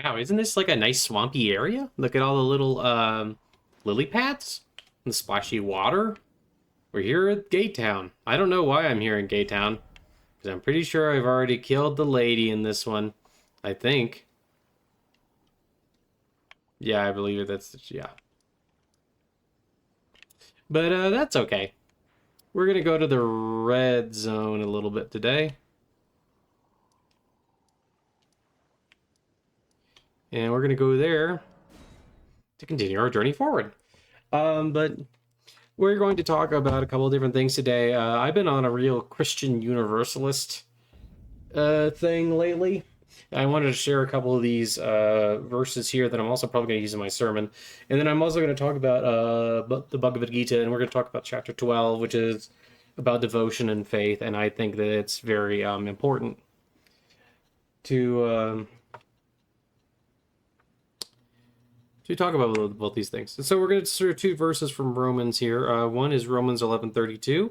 Wow, isn't this like a nice swampy area? Look at all the little lily pads and the splashy water. We're here at Gay Town. I don't know why I'm here in Gay Town, because I'm pretty sure I've already killed the lady in this one. I think. Yeah, I believe it. Yeah. But that's okay. We're gonna go to the red zone a little bit today. And we're gonna go there to continue our journey forward. But we're going to talk about a couple of different things today. I've been on a real Christian Universalist thing lately. I wanted to share a couple of these verses here that I'm also probably going to use in my sermon. And then I'm also going to talk about the Bhagavad Gita, and we're going to talk about chapter 12, which is about devotion and faith. And I think that it's very important to talk about both these things. And so we're going to sort of two verses from Romans here. One is Romans 11:32.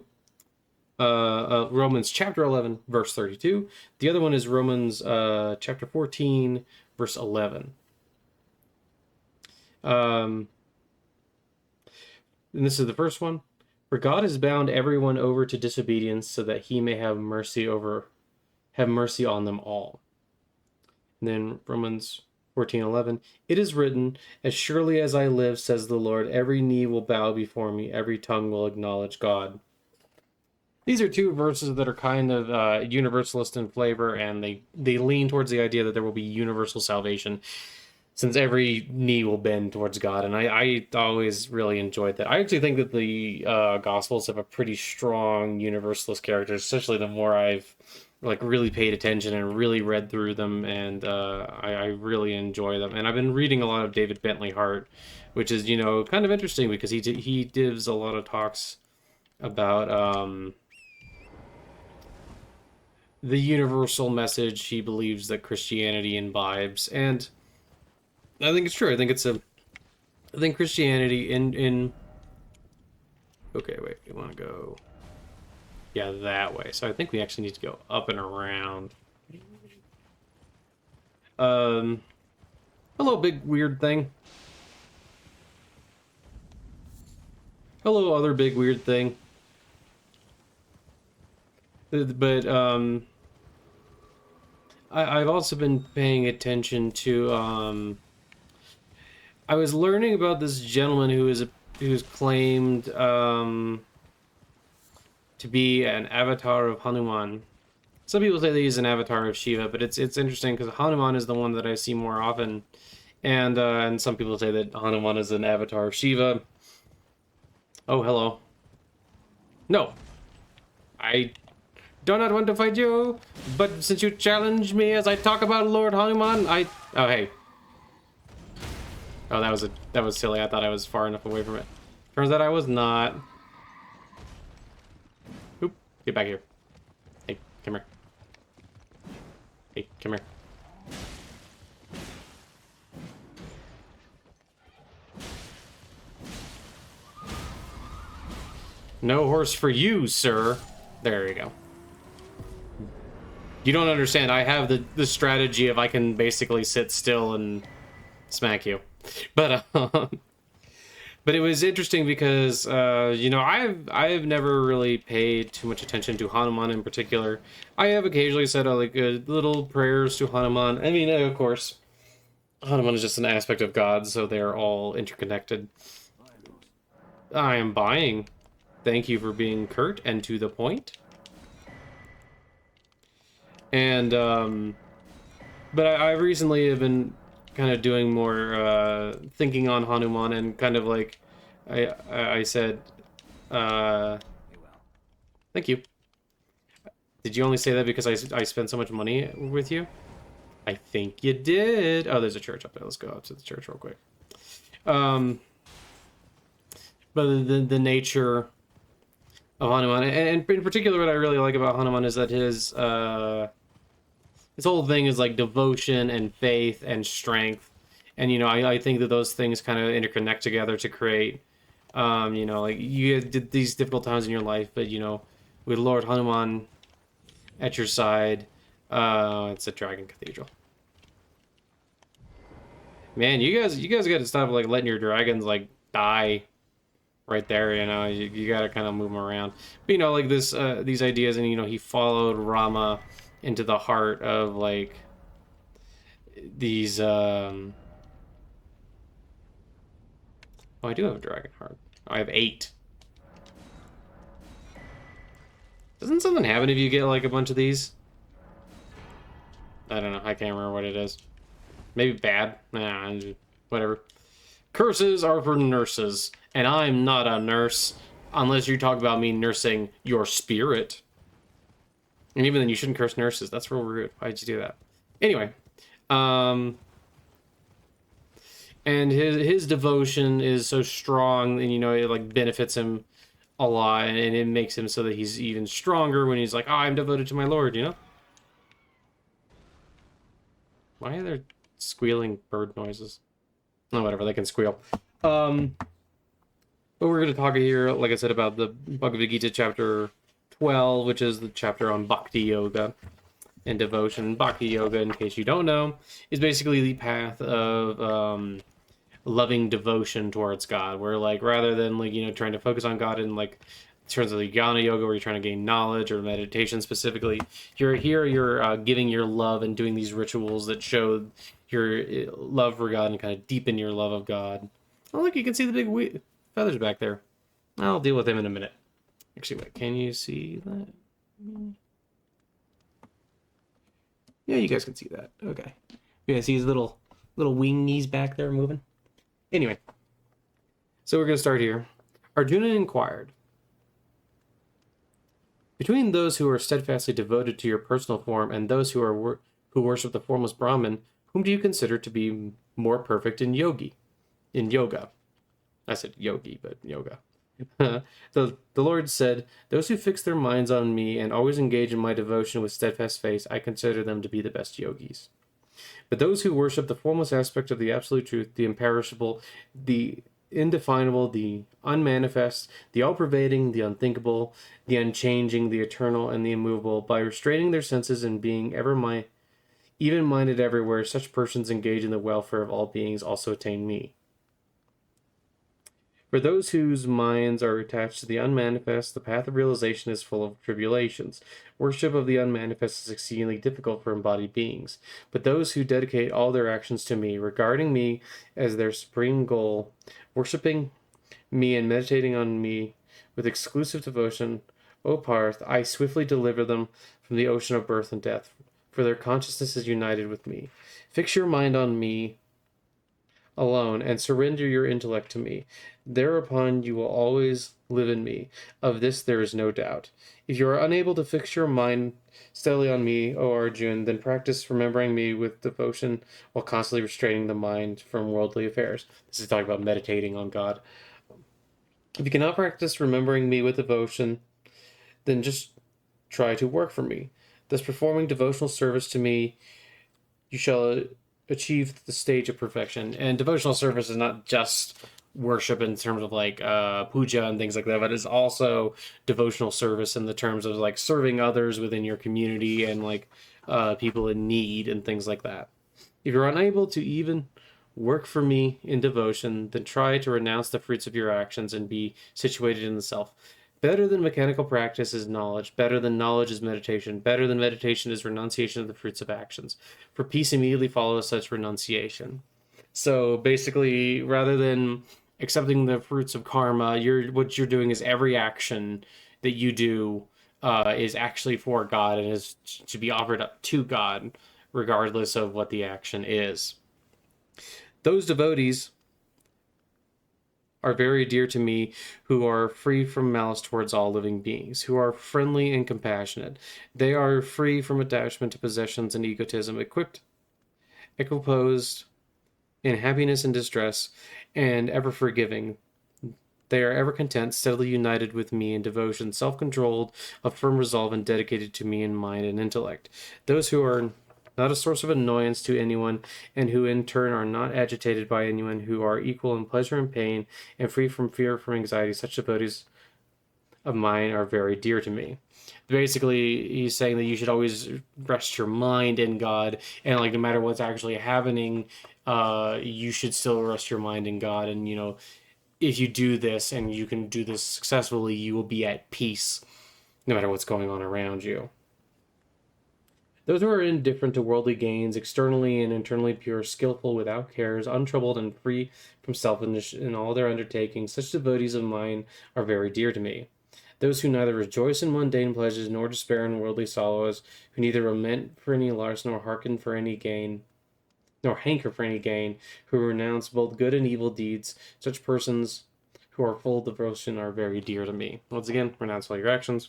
Romans chapter 11, verse 32. The other one is Romans chapter 14, verse 11. And this is the first one. For God has bound everyone over to disobedience so that he may have mercy on them all. And then Romans 14:11. It is written, as surely as I live, says the Lord, every knee will bow before me, every tongue will acknowledge God. These are two verses that are kind of universalist in flavor, and they lean towards the idea that there will be universal salvation, since every knee will bend towards God. And I always really enjoyed that. I actually think that the Gospels have a pretty strong universalist character, especially the more I've really paid attention and really read through them, and I really enjoy them. And I've been reading a lot of David Bentley Hart, which is kind of interesting because he gives a lot of talks about the universal message he believes that Christianity imbibes, and I think it's true. I think Christianity in okay, wait, we want to go that way. So I think we actually need to go up and around. Hello, big weird thing. Hello, other big weird thing. But I've also been paying attention to I was learning about this gentleman who's claimed to be an avatar of Hanuman. Some people say that he's an avatar of Shiva, but it's interesting because Hanuman is the one that I see more often, and some people say that Hanuman is an avatar of Shiva. Oh, hello. No, I do not want to fight you, but since you challenge me as I talk about Lord Hanuman, oh, hey. Oh, that was silly. I thought I was far enough away from it. Turns out I was not. Oop, get back here. Hey, come here. Hey, come here. No horse for you, sir. There you go. You don't understand. I have the strategy of I can basically sit still and smack you. But but it was interesting because I've never really paid too much attention to Hanuman in particular. I have occasionally said little prayers to Hanuman. I mean, of course, Hanuman is just an aspect of God, so they're all interconnected. I am buying. Thank you for being curt and to the point. And but I recently have been kind of doing more thinking on Hanuman, and kind of like I said, thank you. Did you only say that because I spent so much money with you? I think you did. Oh, there's a church up there. Let's go up to the church real quick. But the nature of Hanuman, and in particular, what I really like about Hanuman is that his whole thing is like devotion and faith and strength, and I think that those things kind of interconnect together to create, like you did these difficult times in your life, but with Lord Hanuman at your side, it's a dragon cathedral. Man, you guys got to stop like letting your dragons like die right there. You know, you got to kind of move them around. But you know, like this, these ideas, and you know, he followed Rama into the heart of like these. Oh, I do have a dragon heart. Oh, I have 8. Doesn't something happen if you get like a bunch of these? I don't know. I can't remember what it is. Maybe bad. Nah, whatever. Curses are for nurses, and I'm not a nurse unless you talk about me nursing your spirit. And even then, you shouldn't curse nurses. That's real rude. Why'd you do that? Anyway, and his devotion is so strong, and you know it like benefits him a lot, and it makes him so that he's even stronger when he's like, "Oh, I'm devoted to my Lord," you know. Why are there squealing bird noises? Oh, whatever, they can squeal. But we're going to talk here, like I said, about the Bhagavad Gita chapter 12, which is the chapter on bhakti yoga and devotion. Bhakti yoga, in case you don't know, is basically the path of loving devotion towards God, where like rather than like, you know, trying to focus on God in like terms of the jnana yoga where you're trying to gain knowledge or meditation specifically, you're giving your love and doing these rituals that show your love for God and kind of deepen your love of God. Oh, look, you can see the big feathers back there. I'll deal with them in a minute. Actually, wait, can you see that? Yeah, you guys can see that. Okay. You guys see his little wingies back there moving? Anyway, so we're going to start here. Arjuna inquired, between those who are steadfastly devoted to your personal form and those who worship the formless Brahman, whom do you consider to be more perfect in yoga? I said yogi, but yoga. The Lord said, those who fix their minds on me and always engage in my devotion with steadfast faith, I consider them to be the best yogis. But those who worship the formless aspect of the absolute truth, the imperishable, the indefinable, the unmanifest, the all-pervading, the unthinkable, the unchanging, the eternal, and the immovable, by restraining their senses and being even-minded everywhere, such persons engage in the welfare of all beings also attain me. For those whose minds are attached to the unmanifest, the path of realization is full of tribulations. Worship of the unmanifest is exceedingly difficult for embodied beings. But those who dedicate all their actions to me, regarding me as their supreme goal, worshiping me and meditating on me with exclusive devotion, O Parth, I swiftly deliver them from the ocean of birth and death, for their consciousness is united with me. Fix your mind on me alone and surrender your intellect to me. Thereupon you will always live in me. Of this there is no doubt. If you are unable to fix your mind steadily on me, O Arjun, then practice remembering me with devotion while constantly restraining the mind from worldly affairs. This is talking about meditating on God. If you cannot practice remembering me with devotion, then just try to work for me. Thus performing devotional service to me, you shall achieve the stage of perfection. And devotional service is not just worship in terms of like puja and things like that, but it's also devotional service in the terms of like serving others within your community and like people in need and things like that. If you're unable to even work for me in devotion, then try to renounce the fruits of your actions and be situated in the self. Better than mechanical practice is knowledge. Better than knowledge is meditation. Better than meditation is renunciation of the fruits of actions. For peace immediately follows such renunciation. So basically, rather than accepting the fruits of karma, what you're doing is every action that you do is actually for God and is to be offered up to God, regardless of what the action is. Those devotees are very dear to me, who are free from malice towards all living beings, who are friendly and compassionate. They are free from attachment to possessions and egotism, equiposed in happiness and distress, and ever forgiving. They are ever content, steadily united with me in devotion, self-controlled, of firm resolve, and dedicated to me in mind and intellect. Those who are not a source of annoyance to anyone, and who in turn are not agitated by anyone, who are equal in pleasure and pain, and free from fear, from anxiety, such devotees of mine are very dear to me. Basically, he's saying that you should always rest your mind in God, and like no matter what's actually happening, you should still rest your mind in God. And if you do this and you can do this successfully, you will be at peace no matter what's going on around you. Those who are indifferent to worldly gains, externally and internally pure, skillful, without cares, untroubled, and free from selfishness in all their undertakings, such devotees of mine are very dear to me. Those who neither rejoice in mundane pleasures nor despair in worldly sorrows, who neither lament for any loss nor hearken for any gain, nor hanker for any gain, who renounce both good and evil deeds, such persons who are full of devotion are very dear to me. Once again, renounce all your actions.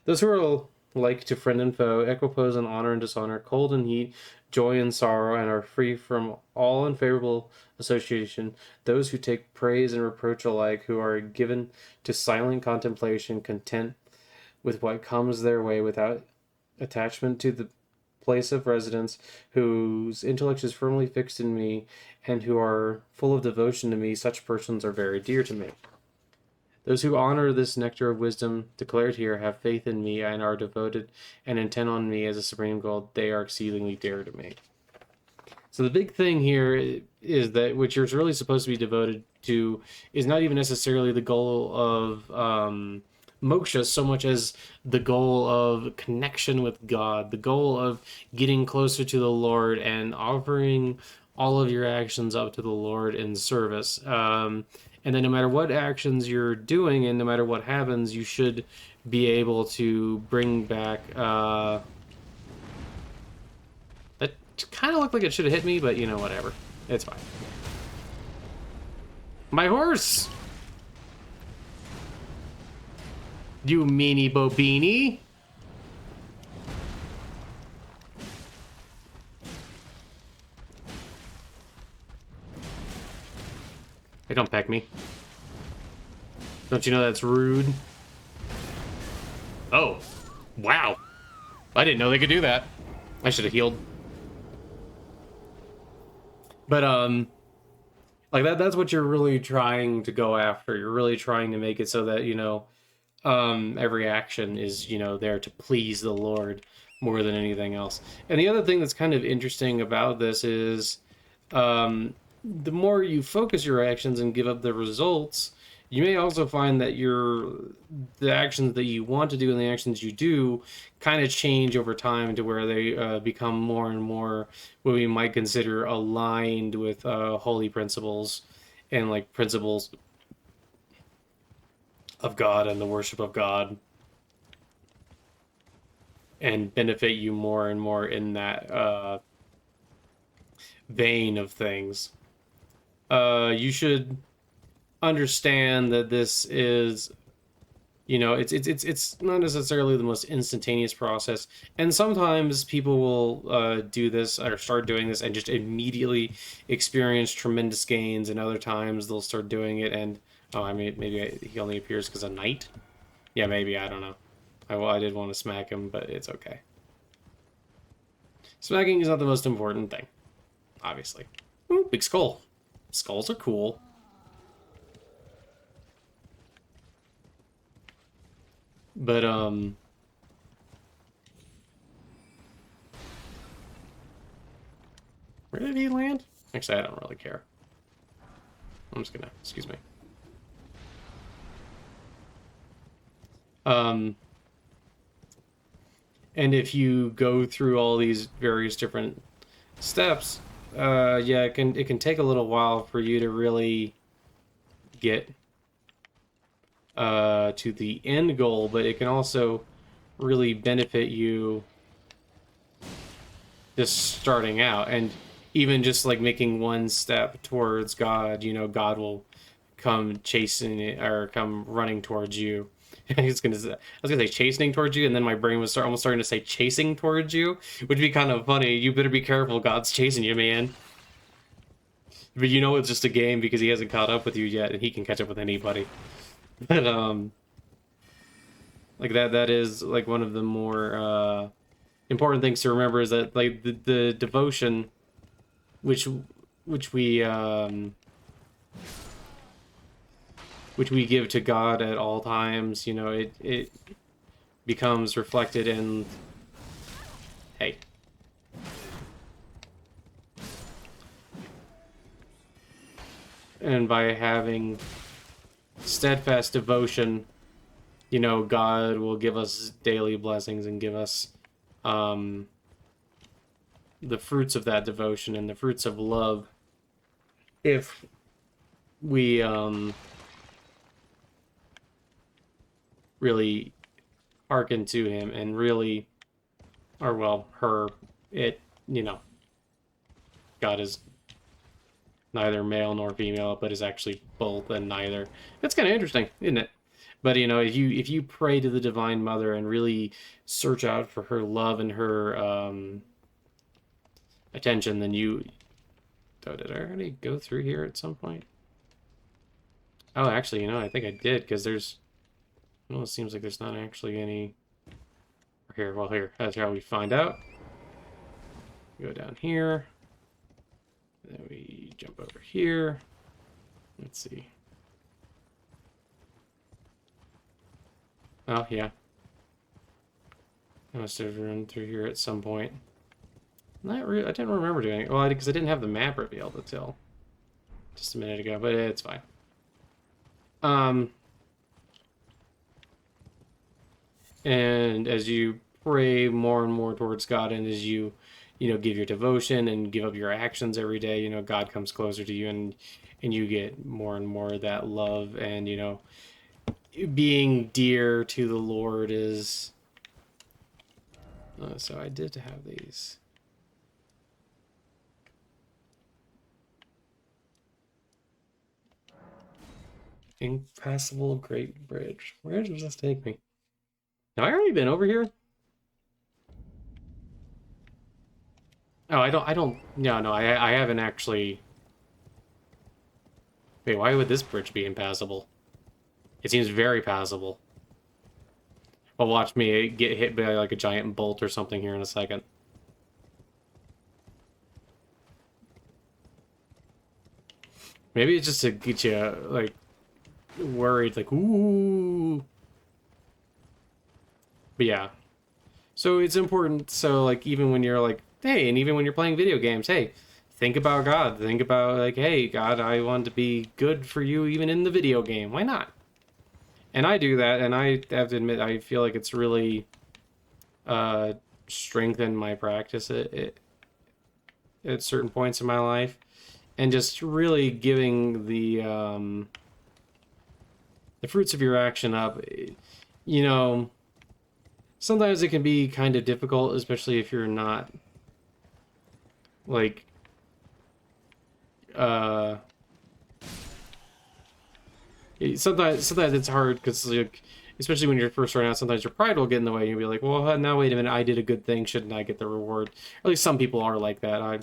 Those who are like to friend and foe, equipoise in honor and dishonor, cold and heat, joy and sorrow, and are free from all unfavorable association, those who take praise and reproach alike, who are given to silent contemplation, content with what comes their way without attachment to the place of residence, whose intellect is firmly fixed in me, and who are full of devotion to me, such persons are very dear to me. Those who honor this nectar of wisdom declared here, have faith in me, and are devoted and intent on me as a supreme goal, they are exceedingly dear to me. So the big thing here is that what you're really supposed to be devoted to is not even necessarily the goal of moksha so much as the goal of connection with God, the goal of getting closer to the Lord and offering all of your actions up to the Lord in service. And then no matter what actions you're doing and no matter what happens, you should be able to bring back... that kind of looked like it should have hit me, but whatever. It's fine. My horse! You meanie bobini! Hey, don't peck me. Don't you know that's rude? Oh. Wow. I didn't know they could do that. I should have healed. But, like, that's what you're really trying to go after. You're really trying to make it so that, every action is, there to please the Lord more than anything else. And the other thing that's kind of interesting about this is, the more you focus your actions and give up the results, you may also find that the actions that you want to do and the actions you do kind of change over time to where they become more and more what we might consider aligned with holy principles and like principles of God and the worship of God, and benefit you more and more in that vein of things. You should understand that this is, it's not necessarily the most instantaneous process, and sometimes people will do this or start doing this and just immediately experience tremendous gains, and other times they'll start doing it and maybe he only appears because of night. Yeah, maybe, I don't know. I did want to smack him, but it's okay. Smacking is not the most important thing, obviously. Ooh, big skull. Skulls are cool. But, where did he land? Actually, I don't really care. I'm just gonna, excuse me. And if you go through all these various different steps, yeah, it can take a little while for you to really get to the end goal, but it can also really benefit you just starting out, and even just like making one step towards God, God will come chasing it or come running towards you. I was gonna say chastening towards you, and then my brain was almost starting to say chasing towards you, which would be kind of funny. You better be careful, God's chasing you, man. But it's just a game because he hasn't caught up with you yet, and he can catch up with anybody. But like that is like one of the more important things to remember, is that like the devotion which we give to God at all times, it becomes reflected in, hey, and by having steadfast devotion, you know, God will give us daily blessings and give us the fruits of that devotion and the fruits of love if we really hearken to him and really, or well, her, it, you know, God is neither male nor female, but is actually both and neither. It's kind of interesting, isn't it? But you know, if you pray to the Divine Mother and really search out for her love and her attention, then you. Oh, did I already go through here at some point? Oh, actually, you know, I think I did because there's. Well, it seems like there's not actually any. Here, well, here. That's how we find out. Go down here. Then we jump over here. Let's see. Oh, yeah. I must have run through here at some point. Not really. I didn't remember doing it. Well, because I didn't have the map revealed until just a minute ago, but it's fine. And as you pray more and more towards God, and as you know, give your devotion and give up your actions every day, you know, God comes closer to you, and you get more and more of that love, and you know, being dear to the Lord is. So I did have these. Impassable Great Bridge. Where does this take me? Have I already been over here? Oh, no, I haven't actually. Wait, why would this bridge be impassable? It seems very passable. Well, watch me get hit by like a giant bolt or something here in a second. Maybe it's just to get you, like, worried, like, ooh. But yeah. So it's important, so, like, even when you're like, hey, and even when you're playing video games, hey, think about God. Think about, like, hey, God, I want to be good for you even in the video game. Why not? And I do that, and I have to admit, I feel like it's really strengthened my practice at certain points in my life. And just really giving the fruits of your action up. You know, sometimes it can be kind of difficult, especially if you're not, like, sometimes it's hard because, like, especially when you're first starting out, sometimes your pride will get in the way. You'll be like, well, now wait a minute, I did a good thing, shouldn't I get the reward? Or at least some people are like that. I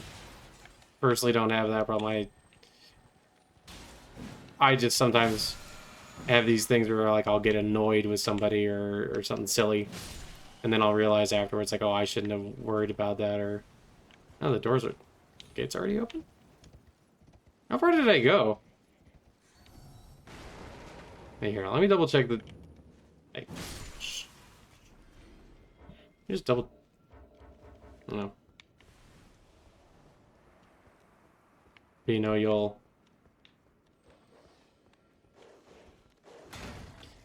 personally don't have that problem. I just sometimes have these things where, like, I'll get annoyed with somebody or something silly, and then I'll realize afterwards, like, oh, I shouldn't have worried about that. Or, oh, the gates already open? How far did I go? Hey, here, let me double check the. Hey, shh. Just double. No. You know, you'll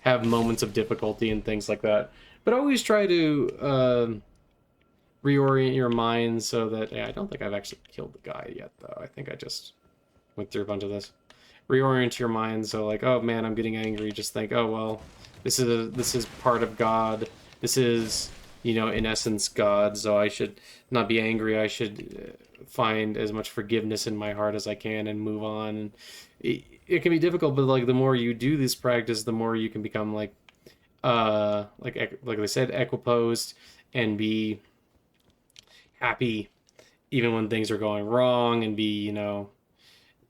have moments of difficulty and things like that. But always try to reorient your mind so that. Yeah, I don't think I've actually killed the guy yet, though. I think I just went through a bunch of this. Reorient your mind so, like, oh man, I'm getting angry. Just think, oh well, this is part of God. This is, you know, in essence, God. So I should not be angry. I should find as much forgiveness in my heart as I can and move on. It can be difficult, but like the more you do this practice, the more you can become like I said, equiposed and be happy even when things are going wrong, and be, you know,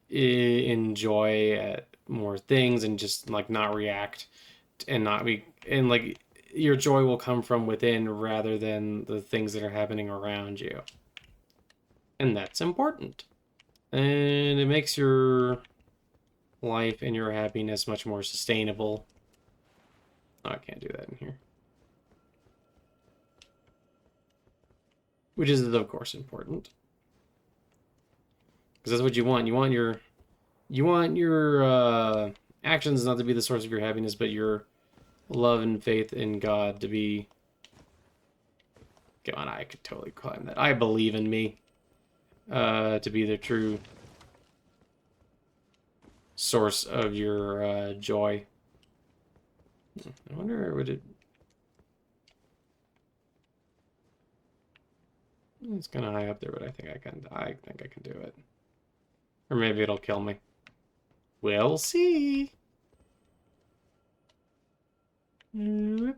enjoy at more things and just like not react and not be, and like your joy will come from within rather than the things that are happening around you, and that's important, and it makes your life and your happiness much more sustainable. Oh, I can't do that in here. which is of course important, because that's what you want. You want your actions not to be the source of your happiness, but your love and faith in God to be. Come on, I could totally climb that. I believe in me to be the true source of your joy. I wonder, would it... It's kind of high up there, but I think I can do it. Or maybe it'll kill me. We'll see. That'll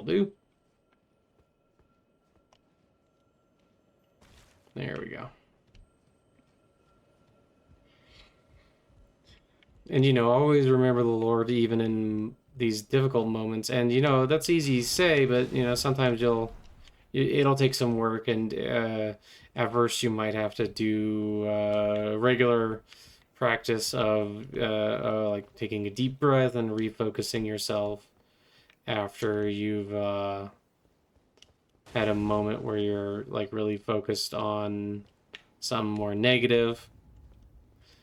do. There we go. And, always remember the Lord even in these difficult moments. And, that's easy to say, but, sometimes it'll take some work. And at first you might have to do regular practice of like taking a deep breath and refocusing yourself after you've had a moment where you're like really focused on something more negative.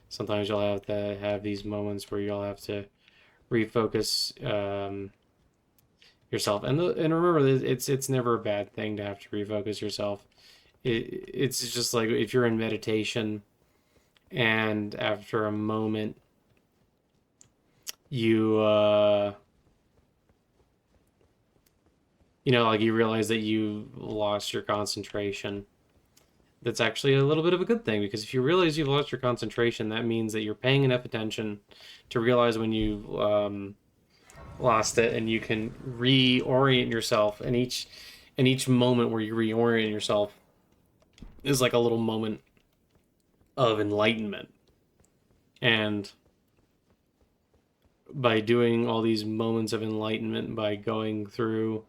Sometimes you'll have to have these moments where you'll have to refocus yourself. And remember, it's never a bad thing to have to refocus yourself. It's just like if you're in meditation and after a moment you like you realize that you lost your concentration. That's actually a little bit of a good thing, because if you realize you've lost your concentration, that means that you're paying enough attention to realize when you've lost it, and you can reorient yourself. And each moment where you reorient yourself is like a little moment of enlightenment. And by doing all these moments of enlightenment, by going through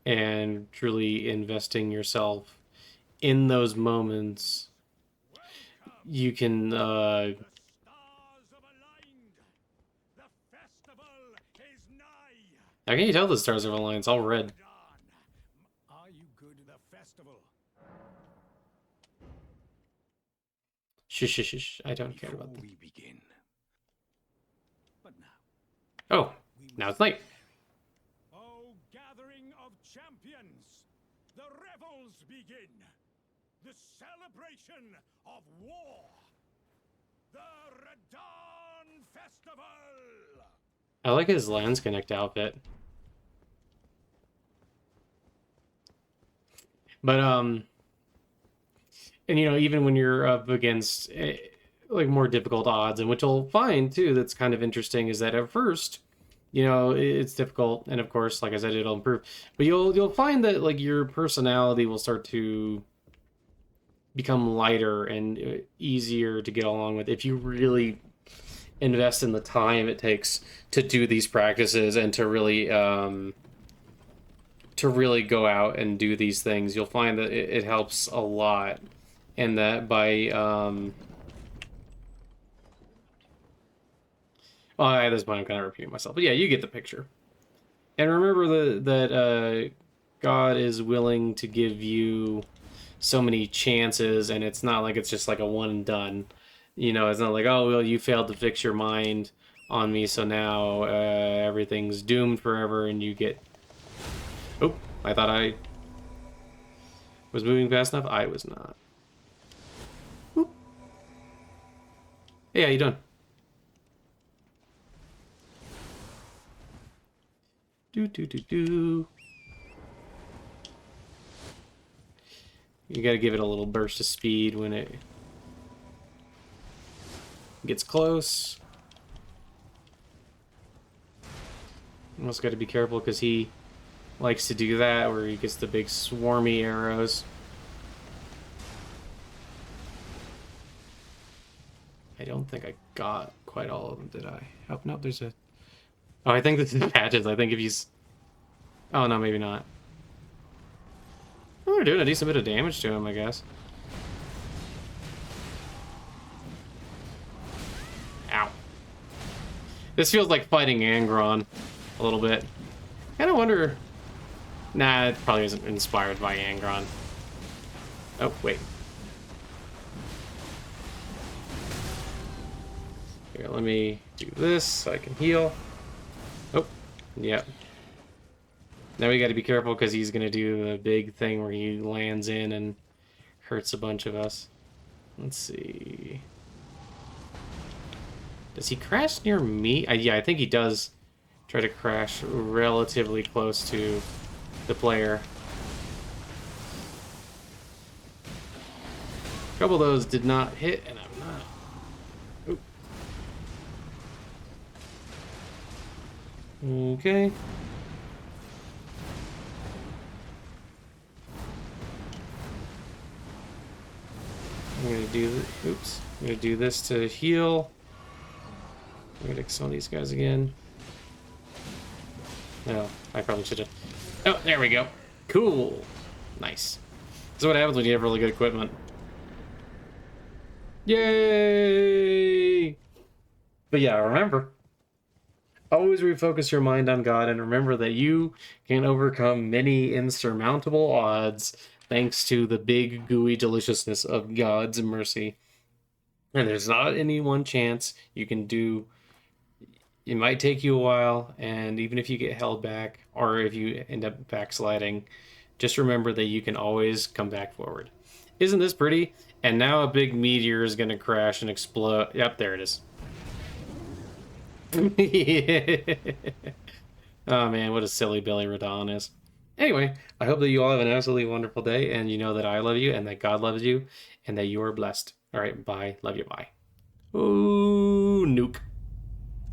and truly investing yourself in those moments, you can How can you tell the stars have aligned? It's all red. are you good at the festival? Shh. I don't care about Before that. we begin. But now. Oh, now it's night. Oh, gathering of champions! The revels begin! The celebration of war! The Radon Festival! I like his Lands Connect outfit. But, and even when you're up against like more difficult odds, and which you'll find too, that's kind of interesting, is that at first, it's difficult, and of course, like I said, it'll improve. But you'll find that like your personality will start to become lighter and easier to get along with if you really invest in the time it takes to do these practices and to really go out and do these things. You'll find that it helps a lot, and that by well, at this point I'm kind of repeating myself, but yeah, you get the picture. And remember that God is willing to give you so many chances, and it's not like it's just like a one and done. It's not like, oh, well, you failed to fix your mind on me, so now everything's doomed forever, and you get... Oh, I thought I was moving fast enough. I was not. Oop. Hey, how you doing? Do. You gotta give it a little burst of speed when it gets close. Almost gotta be careful, because he likes to do that, where he gets the big swarmy arrows. I don't think I got quite all of them, did I? Oh, no, there's a... Oh, I think this is patches. I think if he's... Oh, no, maybe not. Oh, we're doing a decent bit of damage to him, I guess. Ow. This feels like fighting Angron a little bit. Kind of wonder... Nah, it probably isn't inspired by Angron. Oh, wait. Here, let me do this so I can heal. Oh, yeah. Now we got to be careful because he's going to do the big thing where he lands in and hurts a bunch of us. Let's see. Does he crash near me? Yeah, I think he does try to crash relatively close to the player. A couple of those did not hit, and I'm not. Oop. Okay. I'm gonna do. Oops. I'm gonna do this to heal. I'm gonna kill these guys again. No, I probably should have. Oh, there we go. Cool. Nice. This is what happens when you have really good equipment. Yay! But yeah, remember, always refocus your mind on God and remember that you can overcome many insurmountable odds thanks to the big, gooey deliciousness of God's mercy. And there's not any one chance you can do. It might take you a while, and even if you get held back or if you end up backsliding, just remember that you can always come back forward. Isn't this pretty? And now a big meteor is going to crash and explode. Yep, there it is. Oh man, what a silly Billy Radon is. Anyway, I hope that you all have an absolutely wonderful day, and you know that I love you, and that God loves you, and that you are blessed. All right, bye. Love you, bye. Ooh, nuke.